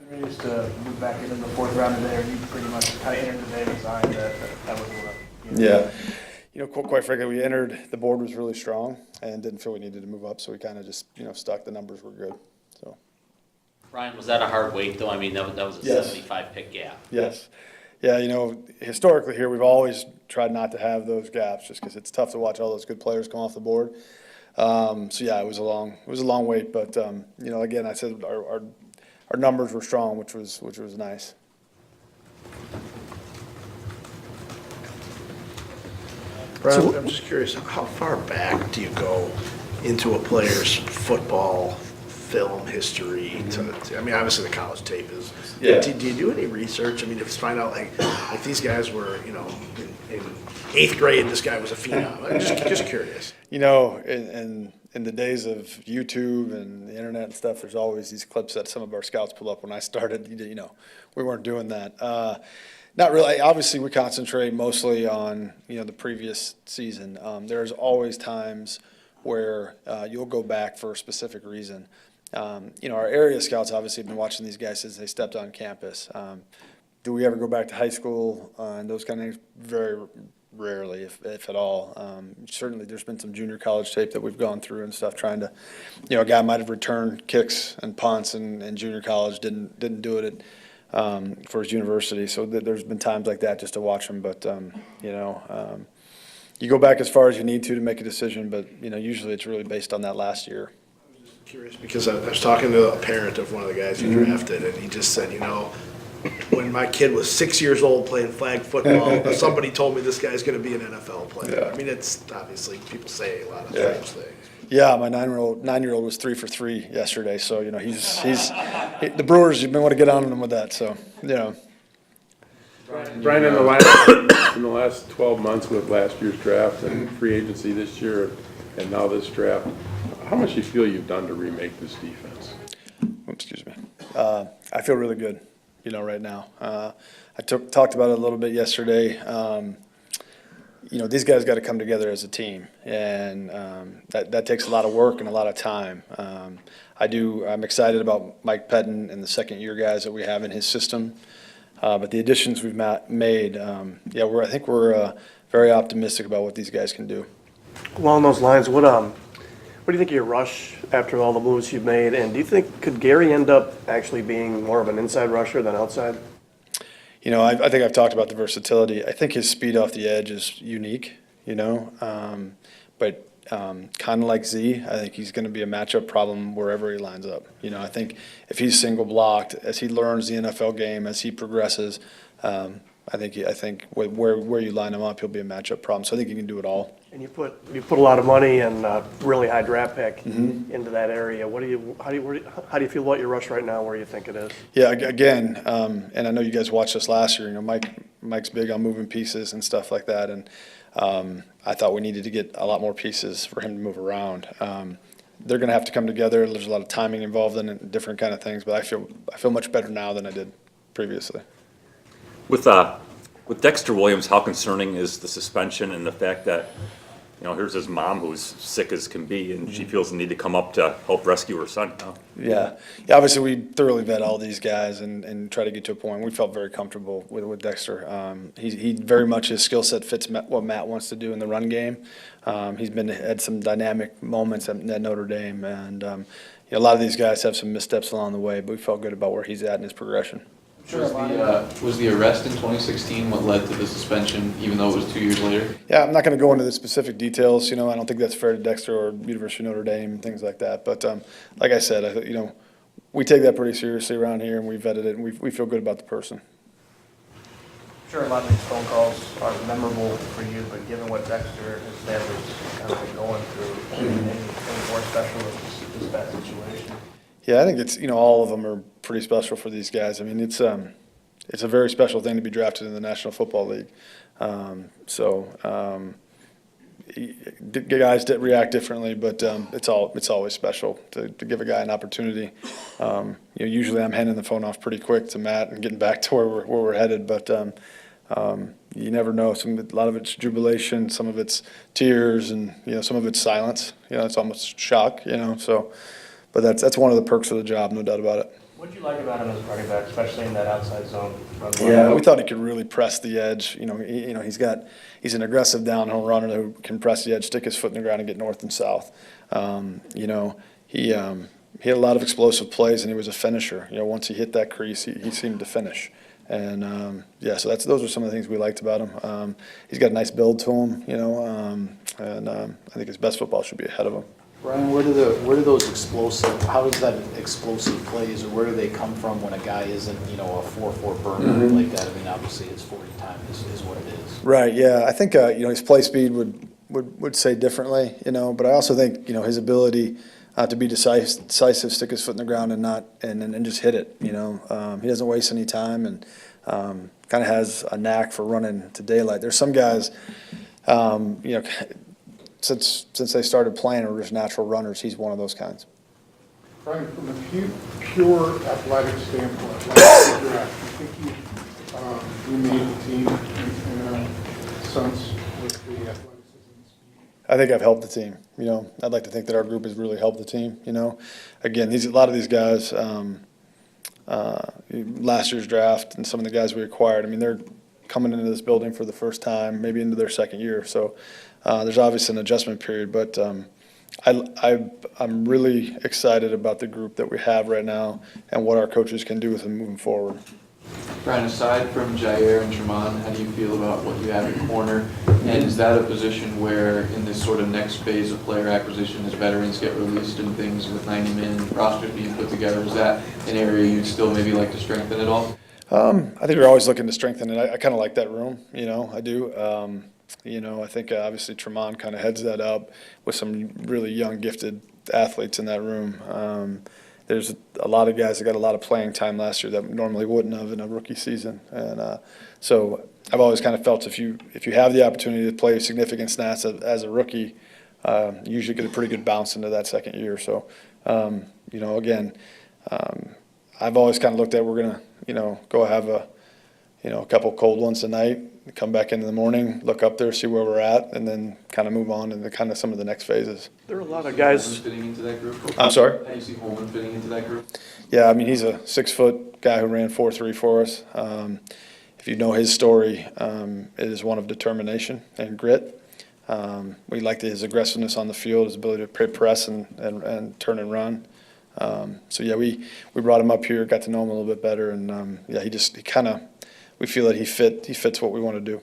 opportunities to move back into the fourth round today, or you pretty much kind of entered the day design that was what Yeah. Quite frankly, we entered, the board was really strong and didn't feel we needed to move up, so we kind of just, stuck. The numbers were good, so. Ryan, was that a hard wait, though? I mean, that was a Yes. 75 pick gap. Yes. Yeah, historically here, we've always tried not to have those gaps just because it's tough to watch all those good players come off the board. So yeah, it was a long wait, but, again, I said our numbers were strong, which was nice. Brian, I'm just curious, how far back do you go into a player's football film history? I mean, obviously the college tape is. Yeah. Do you do any research? I mean, to find out like these guys were, in 8th grade, this guy was a phenom. I'm just curious. In the days of YouTube and the internet and stuff, there's always these clips that some of our scouts pull up. When I started, we weren't doing that. Not really. Obviously, we concentrate mostly on, the previous season. There's always times where you'll go back for a specific reason. Our area scouts obviously have been watching these guys since they stepped on campus. Do we ever go back to high school and those kind of things? Very rarely, if at all. Certainly, there's been some junior college tape that we've gone through and stuff, trying to, a guy might have returned kicks and punts in junior college, didn't do it for his university. So there's been times like that just to watch him. But you go back as far as you need to make a decision. But usually it's really based on that last year. I'm just curious because I was talking to a parent of one of the guys you drafted, and he just said, when my kid was 6 years old playing flag football, somebody told me this guy's going to be an NFL player. Yeah. I mean, it's obviously people say a lot of strange things. Yeah, my nine-year-old was 3 for 3 yesterday. So the Brewers, you've been want to get on him with that. So Brian, in the last 12 months with last year's draft and free agency this year and now this draft, how much do you feel you've done to remake this defense? Excuse me. I feel really good, right now. I talked about it a little bit yesterday. These guys got to come together as a team, and that takes a lot of work and a lot of time. I'm excited about Mike Pettin and the second-year guys that we have in his system. But the additions we've made, I think we're very optimistic about what these guys can do. Along those lines, what do you think of your rush after all the moves you've made? And do you think, could Gary end up actually being more of an inside rusher than outside? I think I've talked about the versatility. I think his speed off the edge is unique, but kind of like Z, I think he's going to be a matchup problem wherever he lines up. I think if he's single blocked, as he learns the NFL game, as he progresses, I think where you line him up, he'll be a matchup problem. So I think he can do it all. And you put a lot of money and a really high draft pick into that area. How do you feel about your rush right now? Where you think it is? Yeah, again, and I know you guys watched us last year. Mike's big on moving pieces and stuff like that, and I thought we needed to get a lot more pieces for him to move around. They're going to have to come together. There's a lot of timing involved in it, different kind of things. But I feel much better now than I did previously. With Dexter Williams, how concerning is the suspension and the fact that, here's his mom who's sick as can be, and she feels the need to come up to help rescue her son now? Yeah, obviously we thoroughly vet all these guys and try to get to a point. We felt very comfortable with Dexter. He very much, his skill set fits what Matt wants to do in the run game. He's had some dynamic moments at Notre Dame, and a lot of these guys have some missteps along the way, but we felt good about where he's at in his progression. Was the arrest in 2016 what led to the suspension, even though it was 2 years later? Yeah, I'm not going to go into the specific details. I don't think that's fair to Dexter or University of Notre Dame and things like that. But like I said, we take that pretty seriously around here, and we vetted it, and we feel good about the person. I'm sure a lot of these phone calls are memorable for you, but given what Dexter and his family's kind of been going through, anything more special with this bad situation? Yeah, I think it's, all of them are pretty special for these guys. I mean, it's a very special thing to be drafted in the National Football League. Guys react differently, but it's always special to give a guy an opportunity. Usually I'm handing the phone off pretty quick to Matt and getting back to where we're headed, but you never know. A lot of it's jubilation, some of it's tears, and some of it's silence. It's almost shock. So. But that's one of the perks of the job, no doubt about it. What'd you like about him as a running back, especially in that outside zone? Yeah, we thought he could really press the edge. He's an aggressive downhill runner who can press the edge, stick his foot in the ground, and get north and south. He had a lot of explosive plays, and he was a finisher. Once he hit that crease, he seemed to finish. And so those are some of the things we liked about him. He's got a nice build to him, and I think his best football should be ahead of him. Brian, where do those explosive, how does that explosive plays, or where do they come from when a guy isn't, a 4-4 burner like that? I mean, obviously his 40 time is what it is. Right, yeah. I think, his play speed would say differently, but I also think, his ability to be decisive, stick his foot in the ground and just hit it, He doesn't waste any time and kind of has a knack for running to daylight. There's some guys, since they started playing are just natural runners. He's one of those kinds. Brian, from a pure athletic standpoint, last draft, do you think you made the team in a sense with the athleticism and speed? I think I've helped the team. I'd like to think that our group has really helped the team. Again, a lot of these guys, last year's draft and some of the guys we acquired, they're coming into this building for the first time, maybe into their second year. So there's obviously an adjustment period, but I'm really excited about the group that we have right now and what our coaches can do with them moving forward. Brian, aside from Jair and Tremont, how do you feel about what you have in corner? And is that a position where in this sort of next phase of player acquisition as veterans get released and things with 90-man rosters being put together, is that an area you'd still maybe like to strengthen at all? I think we're always looking to strengthen it. I kind of like that room, I do. I think obviously Tremont kind of heads that up with some really young, gifted athletes in that room. There's a lot of guys that got a lot of playing time last year that normally wouldn't have in a rookie season. And so I've always kind of felt if you have the opportunity to play significant snaps as a rookie, you usually get a pretty good bounce into that second year. So, again, I've always kind of looked at we're going to, go have a couple cold ones tonight, come back in the morning, look up there, see where we're at, and then kind of move on into kind of some of the next phases. There are a lot of Holman guys. fitting into that group? I'm sorry? How do you see Holman fitting into that group? Yeah, he's a 6-foot guy who ran 4.3 for us. If you know his story, it is one of determination and grit. We liked his aggressiveness on the field, his ability to press and turn and run. We brought him up here, got to know him a little bit better, and we feel that he fits what we want to do.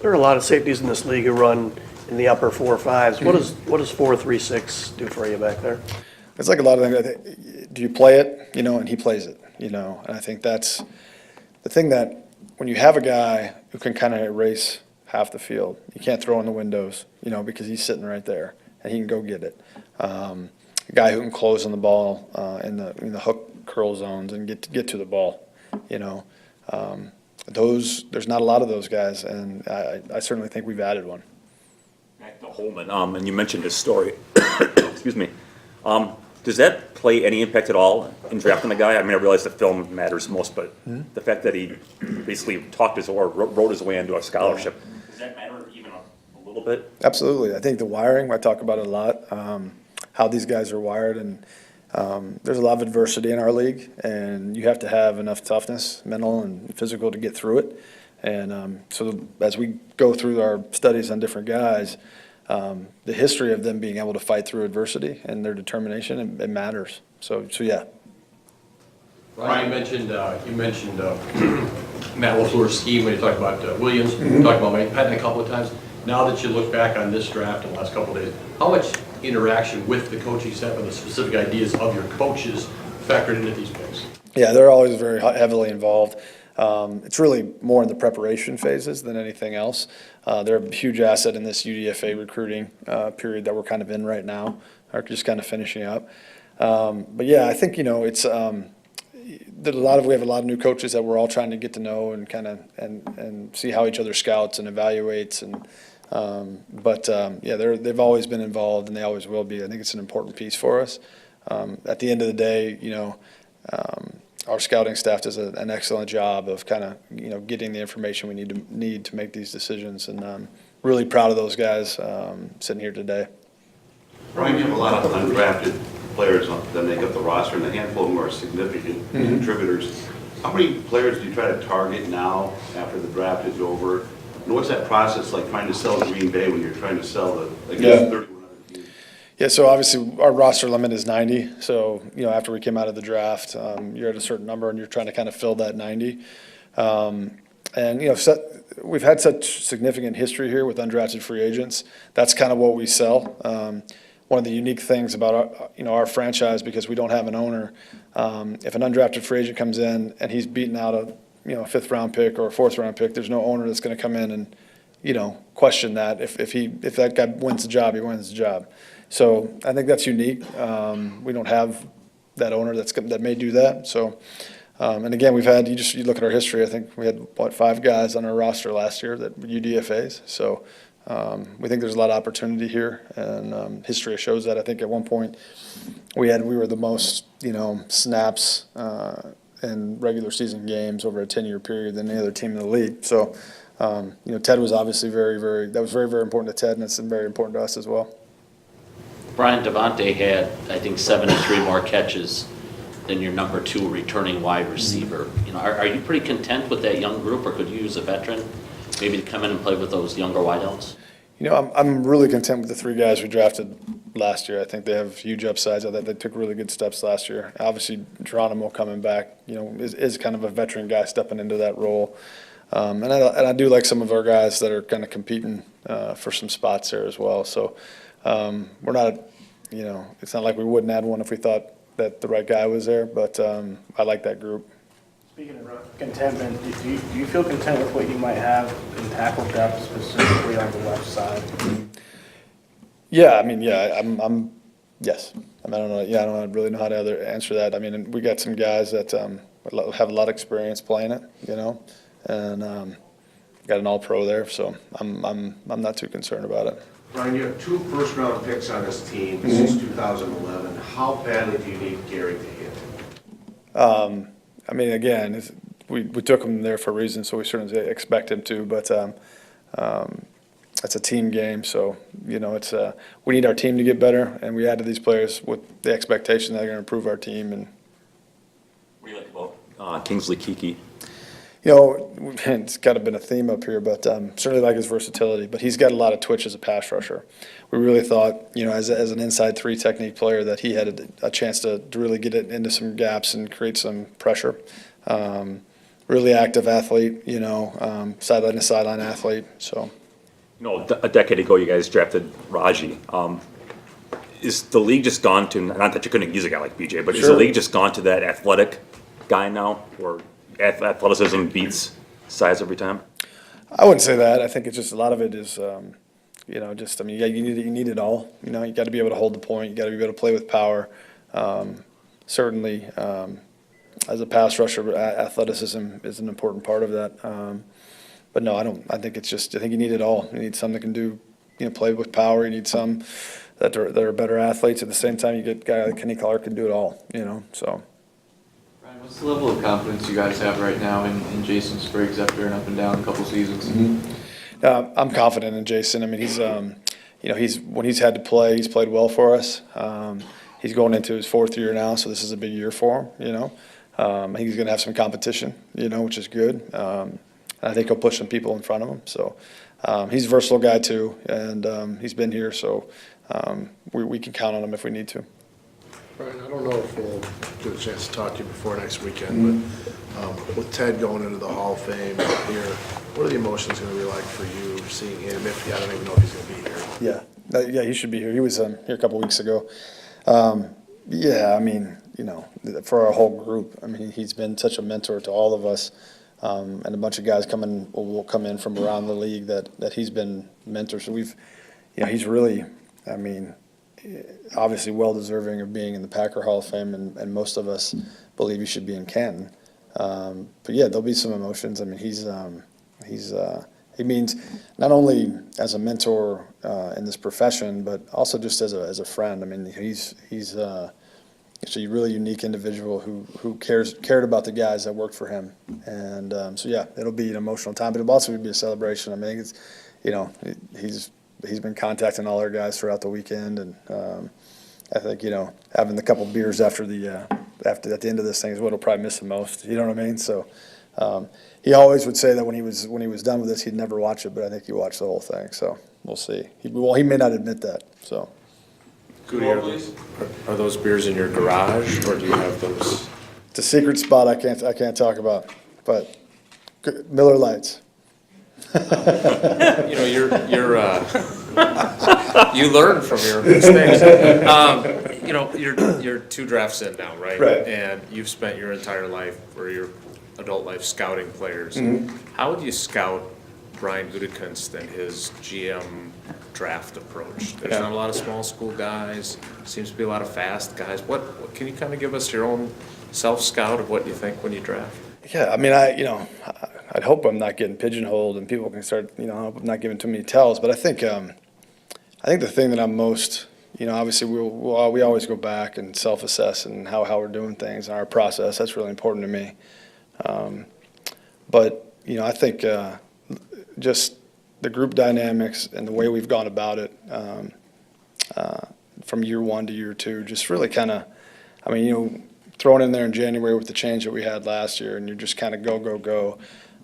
There are a lot of safeties in this league who run in the upper 4.5s. What does 4.36 do for you back there? It's like a lot of things. Do you play it? And he plays it. And I think that's the thing that when you have a guy who can kind of erase half the field, you can't throw in the windows, because he's sitting right there and he can go get it. A guy who can close on the ball in the hook curl zones and get to the ball. There's not a lot of those guys, and I certainly think we've added one. Back to Holman, and you mentioned his story. Excuse me. Does that play any impact at all in drafting a guy? I realize the film matters most, but the fact that he basically wrote his way into a scholarship, does that matter even a little bit? Absolutely. I think the wiring, I talk about it a lot, how these guys are wired, and there's a lot of adversity in our league, and you have to have enough toughness, mental and physical, to get through it. And so as we go through our studies on different guys, the history of them being able to fight through adversity and their determination, it matters. So yeah. Ryan, you mentioned Matt LaFleur's scheme when you talked about Williams, you talked about Mike Pettin a couple of times. Now that you look back on this draft in the last couple of days, how much interaction with the coaching staff and the specific ideas of your coaches factored into these picks? Yeah, they're always very heavily involved. It's really more in the preparation phases than anything else. They're a huge asset in this UDFA recruiting period that we're kind of in right now, or just kind of finishing up. But yeah, I think it's we have a lot of new coaches that we're all trying to get to know and kind of and see how each other scouts and evaluates and. They've always been involved and they always will be. I think it's an important piece for us. At the end of the day, our scouting staff does an excellent job of kind of getting the information we need to make these decisions, and I'm really proud of those guys sitting here today. Brian, you have a lot of undrafted players that make up the roster, and a handful of them are significant contributors. How many players do you try to target now after the draft is over? And what's that process like trying to sell Green Bay when you're trying to sell the, I guess, 31 other teams? Yeah, so obviously our roster limit is 90. So, after we came out of the draft, you're at a certain number and you're trying to kind of fill that 90. We've had such significant history here with undrafted free agents. That's kind of what we sell. One of the unique things about our franchise, because we don't have an owner, if an undrafted free agent comes in and he's beaten out a 5th round pick or a 4th round pick, there's no owner that's going to come in and question that. If that guy wins the job, he wins the job. So I think that's unique. We don't have that owner that may do that. So. And again, we've had, you look at our history, I think we had, 5 guys on our roster last year that were UDFAs. So we think there's a lot of opportunity here, and history shows that. I think at one point we were the most, snaps in regular season games over a 10-year period than any other team in the league. So, Ted was obviously that was very, very important to Ted, and it's very important to us as well. Brian Devontae had, I think, 73 more catches than your number 2 returning wide receiver. Are you pretty content with that young group, or could you use a veteran maybe to come in and play with those younger wideouts? I'm really content with the 3 guys we drafted last year. I think they have huge upsides. I thought they took really good steps last year. Obviously, Geronimo coming back, is kind of a veteran guy stepping into that role. And I do like some of our guys that are kind of competing for some spots there as well. So we're not, it's not like we wouldn't add one if we thought that the right guy was there, but I like that group. Speaking of contentment, do you feel content with what you might have in tackle depth, specifically on the left side? Yeah, yes. I don't know. Yeah, I don't really know how to answer that. We got some guys that have a lot of experience playing it, and got an All-Pro there, so I'm not too concerned about it. Brian, you have 2 first-round picks on this team since 2011. How badly do you need Gary to hit? Again, we took him there for a reason, so we certainly expect him to. But it's a team game, so it's we need our team to get better, and we added these players with the expectation that they're going to improve our team. And What do you like about Kingsley Kiki? it's kind of been a theme up here, but certainly like his versatility. But he's got a lot of twitch as a pass rusher. We really thought, as an inside 3 technique player, that he had a chance to really get it into some gaps and create some pressure. Really active athlete, sideline to sideline athlete. So, A decade ago, you guys drafted Raji. Is the league just gone to, not that you couldn't use a guy like BJ, but is the league just gone to that athletic guy now, or athleticism beats size every time? I wouldn't say that. I think it's just a lot of it is, you need it all. You got to be able to hold the point. You got to be able to play with power. Certainly, as a pass rusher, athleticism is an important part of that. But no, I don't. I think you need it all. You need some that can do, play with power. You need some that are better athletes. At the same time, you get a guy like Kenny Clark can do it all. So. What's the level of confidence you guys have right now in Jason Spriggs after an up and down couple seasons? I'm confident in Jason. He's, when he's had to play, he's played well for us. He's going into his 4th year now, so this is a big year for him. I think he's going to have some competition, which is good. And I think he'll push some people in front of him. So he's a versatile guy too, and he's been here, so we can count on him if we need to. Brian, I don't know if we'll get a chance to talk to you before next weekend, but with Ted going into the Hall of Fame here, what are the emotions going to be like for you seeing him? I don't even know if he's going to be here. Yeah, he should be here. He was here a couple weeks ago. For our whole group, he's been such a mentor to all of us, and a bunch of guys will come in from around the league that he's been mentors. So he's really, obviously well-deserving of being in the Packer Hall of Fame, and most of us believe he should be in Canton. But yeah, there'll be some emotions. He means not only as a mentor in this profession, but also just as a friend. He's a really unique individual who cared about the guys that worked for him. And so yeah, it'll be an emotional time, but it'll also be a celebration. He's been contacting all our guys throughout the weekend, and I think, having the couple beers after at the end of this thing is what'll probably miss the most, you know what I mean? So, he always would say that when he was done with this, he'd never watch it, but I think he watched the whole thing, so we'll see. He may not admit that, so. Are those beers in your garage, or do you have those? It's a secret spot I can't talk about, but Miller Lights. You know, you learn from your mistakes. You know, you're 2 drafts in now, right? Right. And you've spent your entire life, or your adult life, scouting players. Mm-hmm. How would you scout Brian Gutekunst and his GM draft approach? There's not a lot of small school guys, seems to be a lot of fast guys. What can you kind of give us your own self-scout of what you think when you draft? Yeah, I mean, I'd hope I'm not getting pigeonholed and people can start, I hope I'm not giving too many tells, but I think the thing that I'm most, obviously we always go back and self-assess and how we're doing things and our process. That's really important to me. But, I think just the group dynamics and the way we've gone about it from year 1 to year 2, just really kind of, thrown in there in January with the change that we had last year, and you're just kind of go.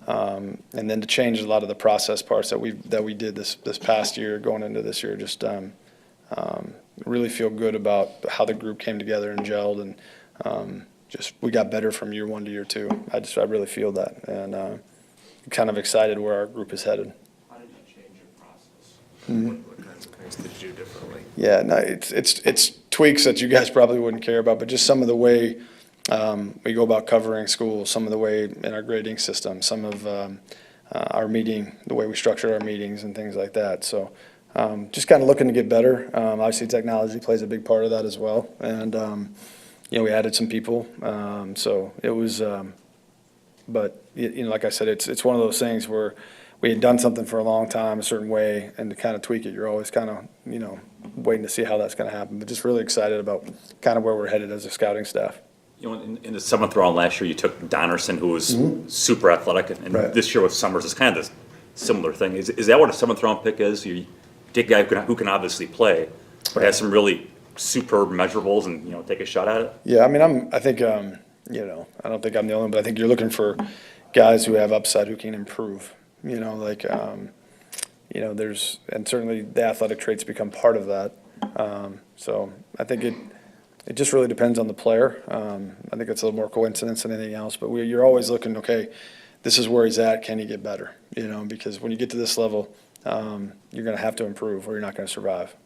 And then to change a lot of the process parts that we did this past year, going into this year, just really feel good about how the group came together and gelled, and just we got better from year 1 to year 2. I really feel that, and kind of excited where our group is headed. How did you change your process? What kinds of things did you do differently? Yeah, no, it's tweaks that you guys probably wouldn't care about, but just some of the way we go about covering school, some of the way in our grading system, some of our the way we structure our meetings and things like that. So just kind of looking to get better. Obviously, technology plays a big part of that as well. And, we added some people. So it was, but, like I said, it's one of those things where we had done something for a long time, a certain way, and to kind of tweak it, you're always kind of, waiting to see how that's going to happen. But just really excited about kind of where we're headed as a scouting staff. In the 7th round last year, you took Donnerson, who was super athletic, and Right. this year with Summers, it's kind of a similar thing. Is that what a 7th round pick is? You take a guy who can obviously play, but has some really superb measurables and, take a shot at it? Yeah, I think, I don't think I'm the only one, but I think you're looking for guys who have upside, who can improve, there's, and certainly the athletic traits become part of that. So I think it just really depends on the player. I think it's a little more coincidence than anything else, but you're always looking, okay, this is where he's at, can he get better? Because when you get to this level, you're going to have to improve or you're not going to survive.